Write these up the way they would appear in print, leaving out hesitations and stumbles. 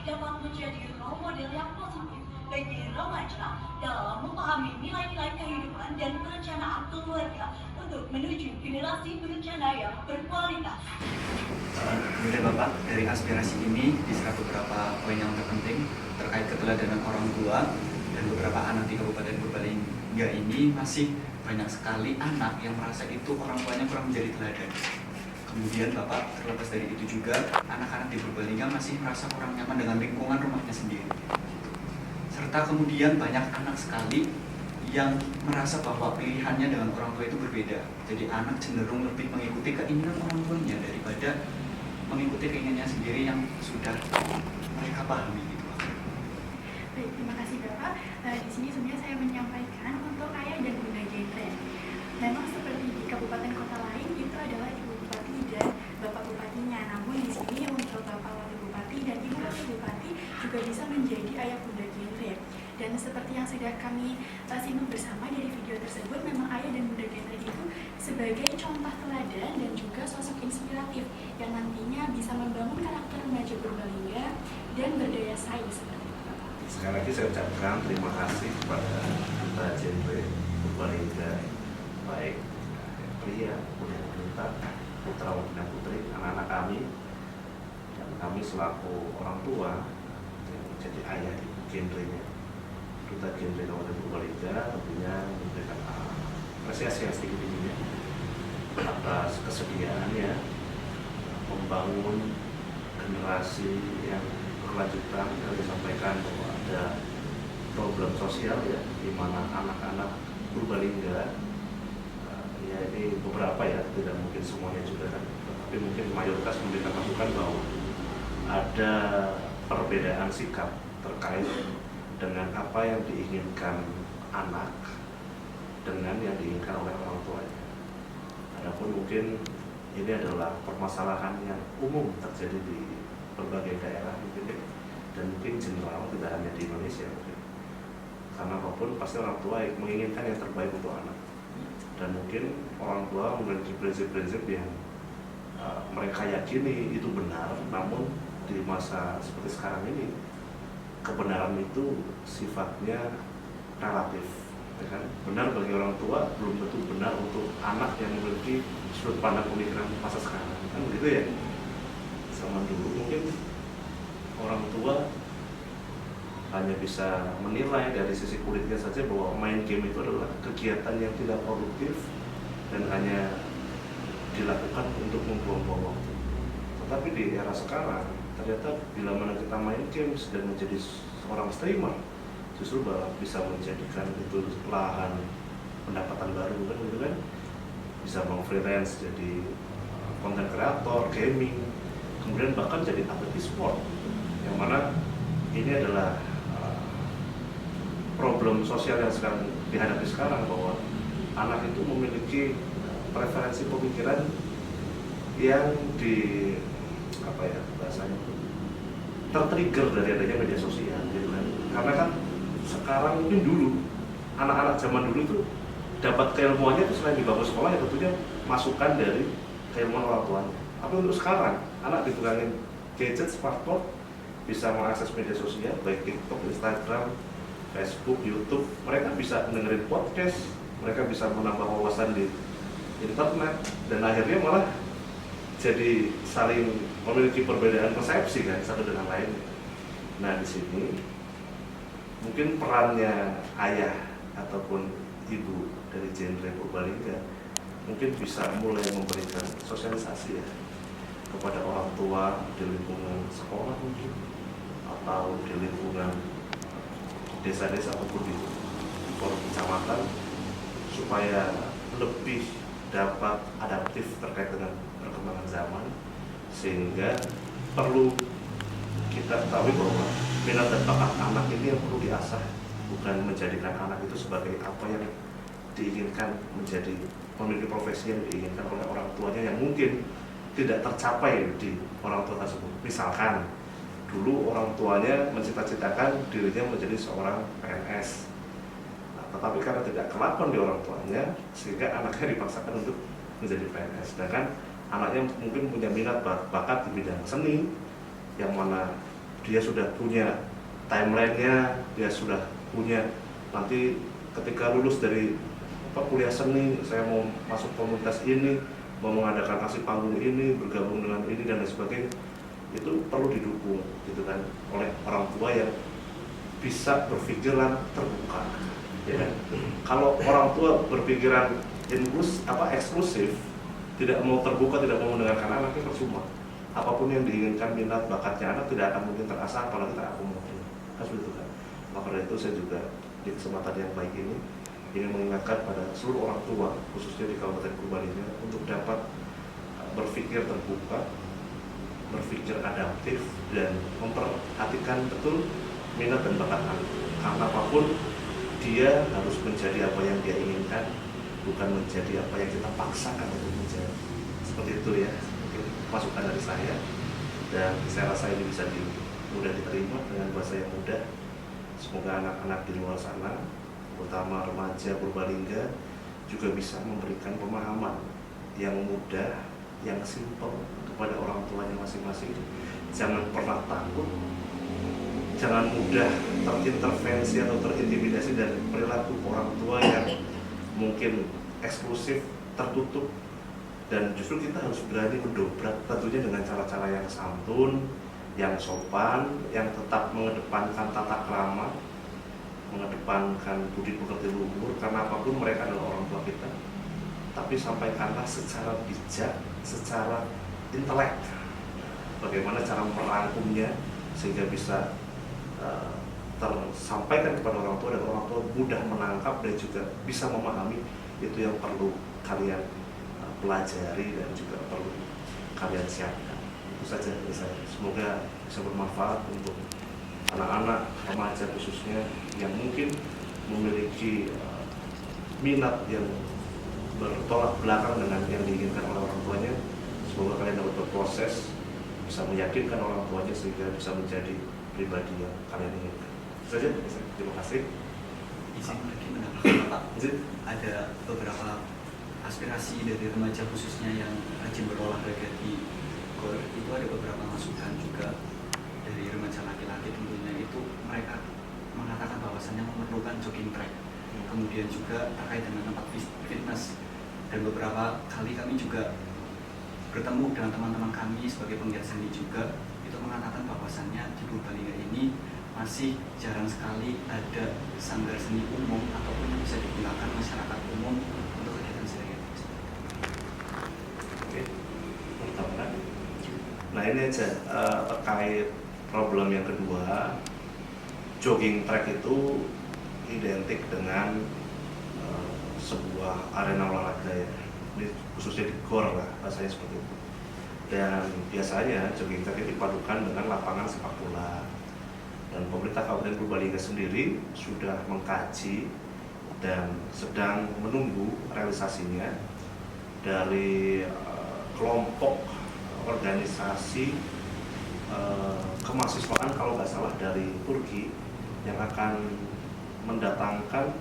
dapat menjadi role model yang positif bagi remaja dalam memahami nilai-nilai kehidupan dan perencanaan keluarga untuk menuju generasi berencana yang berkualitas. Kemudian Bapak, dari aspirasi ini diserap beberapa poin yang terpenting terkait keteladanan orang tua dan beberapa anak di Kabupaten Purbalingga ini masih banyak sekali anak yang merasa itu orang tuanya kurang menjadi teladan. Kemudian Bapak, terlepas dari itu juga, anak-anak di Purbalingga masih merasa kurang nyaman dengan lingkungan rumahnya sendiri. Serta kemudian banyak anak sekali yang merasa bahwa pilihannya dengan orang tua itu berbeda. Jadi anak cenderung lebih mengikuti keinginan orang tuanya daripada mengikuti keinginannya sendiri yang sudah mereka pahami gitu. Baik, terima kasih Bapak. Di sini sebenarnya saya menyampaikan untuk ayah dan bunda genre. Memang seperti di kabupaten kota lain itu adalah ibu bupati dan bapak bupatinya. Namun di sini untuk bapak wali bupati dan ibu wali bupati juga bisa menjadi ayah bunda genre. Dan seperti yang sudah kami simak bersama dari video tersebut, memang ayah dan bunda genre itu sebagai contoh teladan dan juga sosok inspiratif yang nantinya bisa membangun karakter remaja Purbalingga dan berdaya saing seperti itu. Sekali lagi saya ucapkan terima kasih kepada Duta Genre Purbalingga, baik pria, wanita, putra dan putri, anak-anak kami, dan kami selaku orang tua yang menjadi ayah ibu genrenya. Duta Genre Kabupaten Purbalingga tentunya memberikan apresiasi yang setinggi-tingginya atas kesediaannya membangun generasi yang berkelanjutan. Kita disampaikan bahwa ada problem sosial ya, di mana anak-anak Purbalingga ya ini beberapa ya, tidak mungkin semuanya juga kan, tapi mungkin mayoritas memberikan masukan bahwa ada perbedaan sikap terkait dengan apa yang diinginkan anak dengan yang diinginkan oleh orang tuanya. Adapun mungkin ini adalah permasalahan yang umum terjadi di berbagai daerah mungkin, dan mungkin general, tidak hanya di Indonesia mungkin. Karena apapun pasti orang tua menginginkan yang terbaik untuk anak, dan mungkin orang tua memiliki prinsip-prinsip yang mereka yakini itu benar. Namun di masa seperti sekarang ini, kebenaran itu sifatnya relatif, ya kan? Benar bagi orang tua belum tentu benar untuk anak yang memiliki sudut pandang pemikiran masa sekarang, kan begitu ya. Zaman dulu mungkin orang tua hanya bisa menilai dari sisi kulitnya saja bahwa main game itu adalah kegiatan yang tidak produktif dan hanya dilakukan untuk membuang-buang waktu. Tetapi di era sekarang ternyata bila mana kita main games dan menjadi seorang streamer, justru bisa menjadikan itu lahan pendapatan baru kan, gitu kan? Bisa freelance jadi konten kreator, gaming, kemudian bahkan jadi atlet e-sport, yang mana ini adalah problem sosial yang sedang dihadapi sekarang, bahwa anak itu memiliki preferensi pemikiran yang bahasanya tertrigger dari adanya media sosial gitu kan. Karena kan sekarang mungkin dulu anak-anak zaman dulu itu dapat keilmuannya itu selain di bangku sekolah ya tentunya masukan dari keilmuan orang tuanya. Tapi untuk sekarang anak dikurangin gadget, smartphone, bisa mengakses media sosial baik TikTok, Instagram, Facebook, YouTube. Mereka bisa dengerin podcast, mereka bisa menambah wawasan di internet, dan akhirnya malah jadi saling memiliki perbedaan persepsi kan satu dengan lain. Nah di sini mungkin perannya ayah ataupun ibu dari genre Purbalingga mungkin bisa mulai memberikan sosialisasi ya kepada orang tua di lingkungan sekolah mungkin, atau di lingkungan desa-desa ataupun di forum kecamatan, supaya lebih dapat adaptif terkait dengan perkembangan zaman, sehingga perlu kita ketahui bahwa minat dan bakat anak ini yang perlu diasah, bukan menjadikan anak itu sebagai apa yang diinginkan menjadi, memiliki profesi yang diinginkan oleh orang tuanya yang mungkin tidak tercapai di orang tua tersebut. Misalkan dulu orang tuanya mencita-citakan dirinya menjadi seorang PNS, tetapi karena tidak kelakon di orang tuanya, sehingga anaknya dipaksakan untuk menjadi PNS. Sedangkan anaknya mungkin punya minat bakat di bidang seni, yang mana dia sudah punya timelinenya, dia sudah punya nanti ketika lulus dari kuliah seni, saya mau masuk komunitas ini, mau mengadakan aksi panggung ini, bergabung dengan ini dan lain sebagainya, itu perlu didukung gitu kan oleh orang tua yang bisa berpikiran terbuka, ya kan? Kalau orang tua berpikiran eksklusif, tidak mau terbuka, tidak mau mendengarkan anaknya, percuma. Apapun yang diinginkan, minat bakatnya anak tidak akan mungkin terasah, apalagi terakomodir. Kan begitu kan? Maka dari itu saya juga di kesempatan yang baik ini ingin mengingatkan pada seluruh orang tua, khususnya di Kabupaten Purbalingga, untuk dapat berpikir terbuka, berpikir adaptif, dan memperhatikan betul minat dan bakat anak. Karena apapun, dia harus menjadi apa yang dia inginkan, bukan menjadi apa yang kita paksakan untuk menjadi. Seperti itu ya, mungkin masukan dari saya. Dan saya rasa ini bisa mudah diterima dengan bahasa yang mudah. Semoga anak-anak di luar sana, terutama remaja Purbalingga, juga bisa memberikan pemahaman yang mudah, yang simpel kepada orang tuanya masing-masing. Jangan pernah takut, jangan mudah terintervensi atau terintimidasi dari perilaku orang tua yang mungkin eksklusif, tertutup. Dan justru kita harus berani mendobrak, tentunya dengan cara-cara yang santun, yang sopan, yang tetap mengedepankan tata krama, mengedepankan budi pekerti luhur, karena apapun mereka adalah orang tua kita. Tapi sampaikanlah secara bijak, secara intelek, bagaimana cara merangkumnya sehingga bisa tersampaikan kepada orang tua, dan orang tua mudah menangkap dan juga bisa memahami. Itu yang perlu kalian pelajari dan juga perlu kalian siapkan. Itu saja dari saya. Semoga bisa bermanfaat untuk anak-anak remaja khususnya yang mungkin memiliki minat yang bertolak belakang dengan yang diinginkan oleh orang tuanya. Semoga kalian dapat berproses, bisa meyakinkan orang tuanya sehingga bisa menjadi pribadi yang kalian inginkan. Itu saja. Terima kasih. Izin lagi menambahkan Pak, ada beberapa aspirasi dari remaja khususnya yang rajin berolahraga di GOR. Itu ada beberapa masukan juga dari remaja laki-laki, tentunya itu mereka mengatakan bahwasannya memerlukan jogging track. Kemudian juga terkait dengan tempat fitness, dan beberapa kali kami juga bertemu dengan teman-teman kami sebagai penggiat seni juga, itu mengatakan bahwasannya di Purbalingga ini masih jarang sekali ada sanggar seni umum ataupun yang bisa digunakan masyarakat umum untuk kegiatan seni. Oke, pertama. Nah ini aja terkait problem yang kedua, jogging track itu identik dengan sebuah arena olahraga ya, ini khususnya di GOR lah rasanya seperti itu. Dan biasanya jogging track itu dipadukan dengan lapangan sepak bola. Dan pemerintah Kabupaten Purbalingga sendiri sudah mengkaji dan sedang menunggu realisasinya dari kelompok organisasi kemahasiswaan kalau nggak salah dari Turki yang akan mendatangkan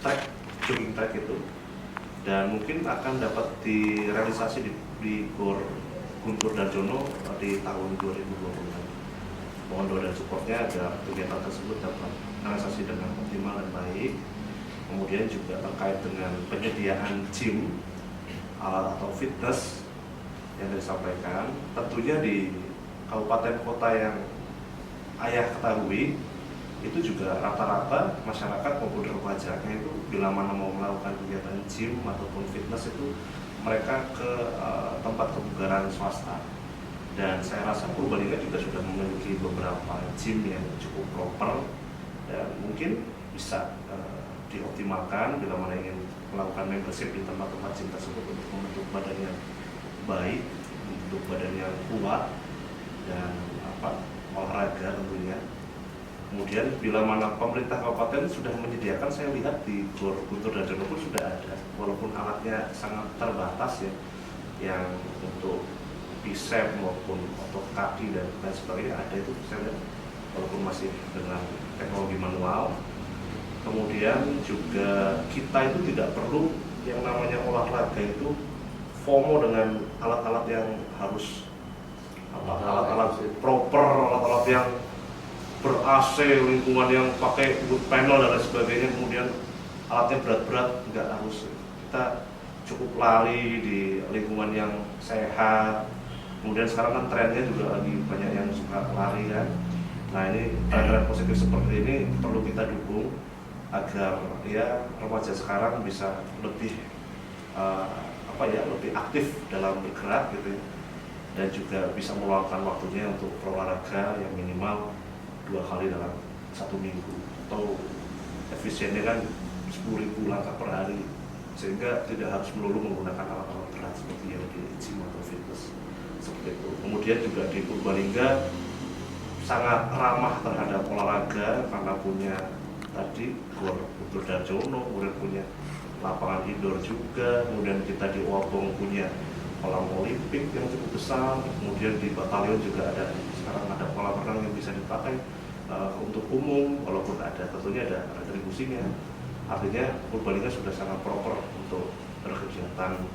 track, jogging track itu, dan mungkin akan dapat direalisasi di GOR Guntur Darjono di tahun 2020. Mohon doa dan supportnya agar kegiatan tersebut dapat realisasi dengan optimal dan baik. Kemudian juga terkait dengan penyediaan gym, alat atau fitness yang disampaikan, tentunya di kabupaten kota yang ayah ketahui itu juga rata-rata masyarakat maupun remajanya itu bila mana mau melakukan kegiatan gym ataupun fitness itu mereka ke tempat kebugaran swasta. Dan saya rasa Purbalingga juga sudah memiliki beberapa gym yang cukup proper dan mungkin bisa dioptimalkan bila mana ingin melakukan membership di tempat-tempat gym tersebut untuk membentuk badan yang baik, membentuk badan yang kuat dan olahraga tentunya. Kemudian bila mana pemerintah kabupaten sudah menyediakan, saya lihat di GOR Guntur Darjono pun sudah ada, walaupun alatnya sangat terbatas ya, yang untuk bicep maupun otot kaki dan lain sebagainya ada itu saya lihat, walaupun masih dengan teknologi manual. Kemudian juga kita itu tidak perlu yang namanya olahraga itu FOMO dengan alat-alat yang harus alat-alat proper, alat-alat yang ber-AC, lingkungan yang pakai wood panel dan lain sebagainya, kemudian alatnya berat-berat, nggak harus. Kita cukup lari di lingkungan yang sehat. Kemudian sekarang kan trennya juga lagi banyak yang suka lari kan. Nah ini tren-tren positif seperti ini perlu kita dukung agar ya remaja sekarang bisa lebih lebih aktif dalam bergerak gitu ya. Dan juga bisa meluangkan waktunya untuk berolahraga yang minimal 2 kali dalam 1 minggu, atau efisiennya kan 10.000 langkah per hari, sehingga tidak harus melulu menggunakan alat-alat berat seperti yang di gym atau fitness seperti itu. Kemudian juga di Purbalingga sangat ramah terhadap olahraga karena punya tadi Gor Putu Darjono, kemudian punya lapangan indoor juga, kemudian kita di Wabong punya kolam olimpik yang cukup besar, kemudian di batalion juga ada, sekarang ada kolam renang yang bisa dipakai untuk umum, walaupun ada tentunya ada retribusinya. Artinya Purbalingga sudah sangat proper untuk berkegiatan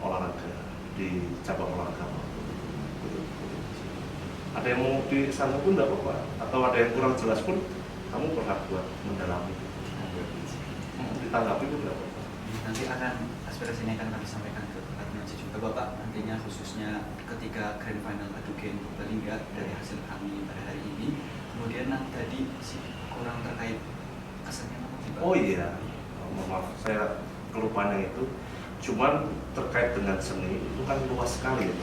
olahraga di cabang olahraga. Ada yang mau disangka pun tidak apa-apa, atau ada yang kurang jelas pun kamu berhak buat mendalami. Ditanggapi pun tidak apa-apa. Nanti akan aspirasinya akan kami sampaikan ke Arnaji juga Bapak, nantinya khususnya ketika Grand Final adu game Purbalingga dari hasil kami pada hari ini. Kemudian nanti tadi kurang terkait kesannya apa sih Pak? Oh iya, maaf saya kelupaan yang itu. Cuman terkait dengan seni itu kan luas sekali ya.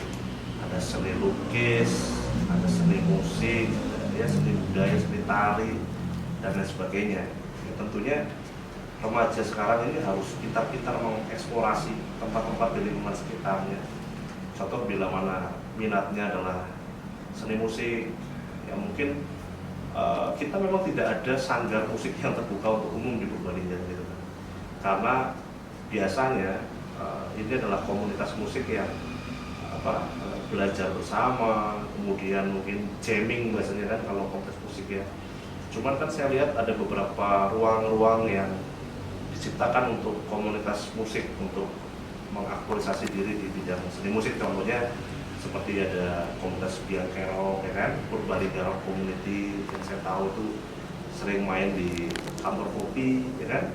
Ada seni lukis, ada seni musik, ada seni budaya, seni tari dan lain sebagainya. Ya, tentunya remaja sekarang ini harus pintar-pintar mengeksplorasi tempat-tempat di lingkungan sekitarnya. Contoh bila mana minatnya adalah seni musik, ya mungkin kita memang tidak ada sanggar musik yang terbuka untuk umum di Purbalingga gitu kan. Karena biasanya ini adalah komunitas musik yang belajar bersama, kemudian mungkin jamming biasanya kan kalau komunitas musik ya. Cuman kan saya lihat ada beberapa ruang-ruang yang diciptakan untuk komunitas musik untuk mengaktualisasi diri di bidang seni musik. Contohnya seperti ada komunitas Biangkerok ya kan, Purbalingga Rock Community yang saya tahu itu sering main di kantor kopi ya kan.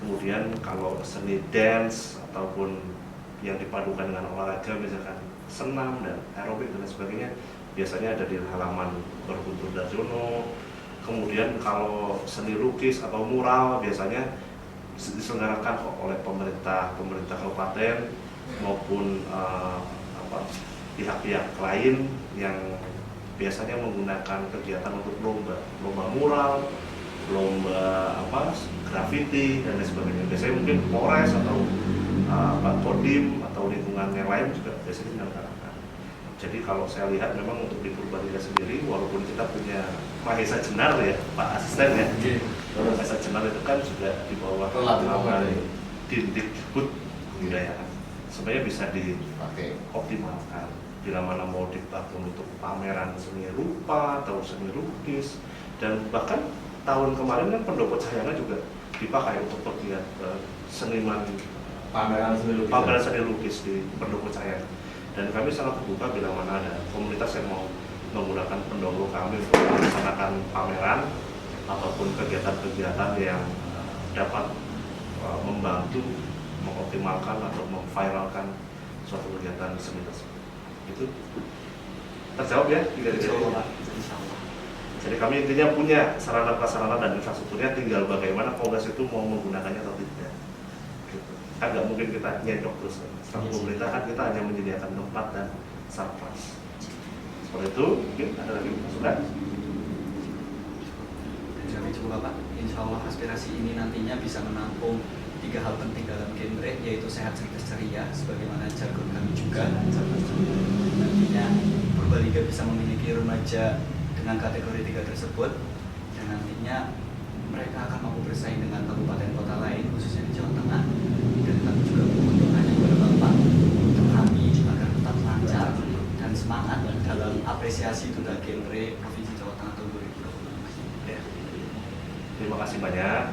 Kemudian kalau seni dance ataupun yang dipadukan dengan olahraga misalkan senam dan aerobik dan sebagainya biasanya ada di halaman Gor Putu Darjono. Kemudian kalau seni lukis atau mural biasanya diselenggarakan oleh pemerintah kabupaten maupun pihak-pihak lain yang biasanya menggunakan kegiatan untuk lomba mural, lomba grafiti dan lain sebagainya. Biasanya mungkin Polres atau Kodim atau lingkungan yang lain juga biasanya dilaksanakan. Jadi kalau saya lihat memang untuk di Purbalingga sendiri, walaupun kita punya Mahesa Jenar ya, Pak Asisten ya, Mahesa Jenar itu kan juga di bawah naungan Dindikbud Kebudayaan. Sebenarnya bisa dioptimalkan bila mana mau dibangun untuk pameran seni rupa atau seni lukis, dan bahkan tahun kemarin kan Pendopo Cahyana juga dipakai untuk kegiatan seniman pameran seni lukis di Pendopo Cahyana. Dan kami sangat terbuka bila mana ada komunitas yang mau menggunakan pendopo kami untuk melaksanakan pameran ataupun kegiatan-kegiatan yang dapat membantu mengoptimalkan atau memviralkan suatu kegiatan seni tersebut. Itu terjawab ya? Jadi kami intinya punya sarana prasarana dan infrastrukturnya, tinggal bagaimana komunitas itu mau menggunakannya atau tidak. Gitu. Kan nggak mungkin kita nyedok terus. Setelah pemerintah kan kita hanya menyediakan tempat dan surplus. Seperti itu, mungkin ada lagi masukan? Kami coba Bapak, insya Allah aspirasi ini nantinya bisa menampung 3 hal penting dalam genre, yaitu sehat, cerdas, ceria, sebagaimana jargon kami juga. Nantinya Purbalingga bisa memiliki remaja dengan kategori 3 tersebut, dan nantinya mereka akan mampu bersaing dengan kabupaten kota lain, khususnya di Jawa Tengah. Dan kami juga memohon doanya kepada Bapak untuk kami agar tetap lancar dan semangat dalam apresiasi duta genre Provinsi Jawa Tengah tahun 2020. Ya. Terima kasih banyak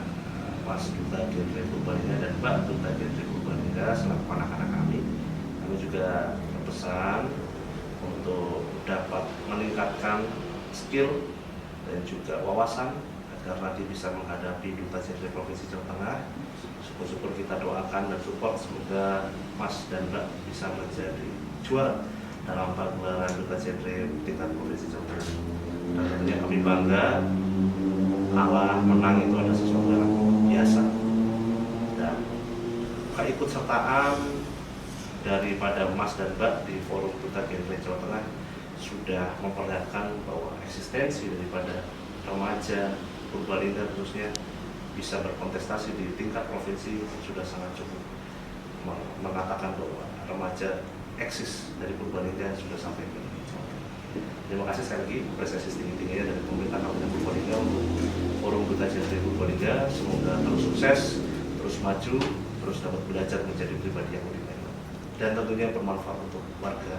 Mas Duta Genre Purbalingga dan Mbak Duta Genre Purbalingga selaku anak-anak kami. Kami juga berpesan untuk dapat meningkatkan skill dan juga wawasan agar nanti bisa menghadapi Duta Genre Provinsi Jawa Tengah. Syukur-syukur kita doakan dan support semoga Mas dan Mbak bisa menjadi juara dalam pagelaran Duta Genre tingkat Provinsi Jawa Tengah. Dan tentunya kami bangga, kalah menang itu ada sesuatu yang biasa. Dan keikutsertaan daripada Mas dan Mbak di Forum Duta Genre Jawa Tengah sudah memperlihatkan bahwa eksistensi daripada remaja Purbalingga khususnya bisa berkontestasi di tingkat provinsi sudah sangat cukup mengatakan bahwa remaja eksis dari Purbalingga sudah sampai ke Jawa Tengah. Terima kasih sekali lagi apresiasi tinggi-tingginya dari pemerintah Kabupaten Purbalingga untuk Forum Duta Genre Purbalingga. Semoga terus sukses, terus maju, terus dapat belajar menjadi pribadi yang lebih baik dan tentunya bermanfaat untuk warga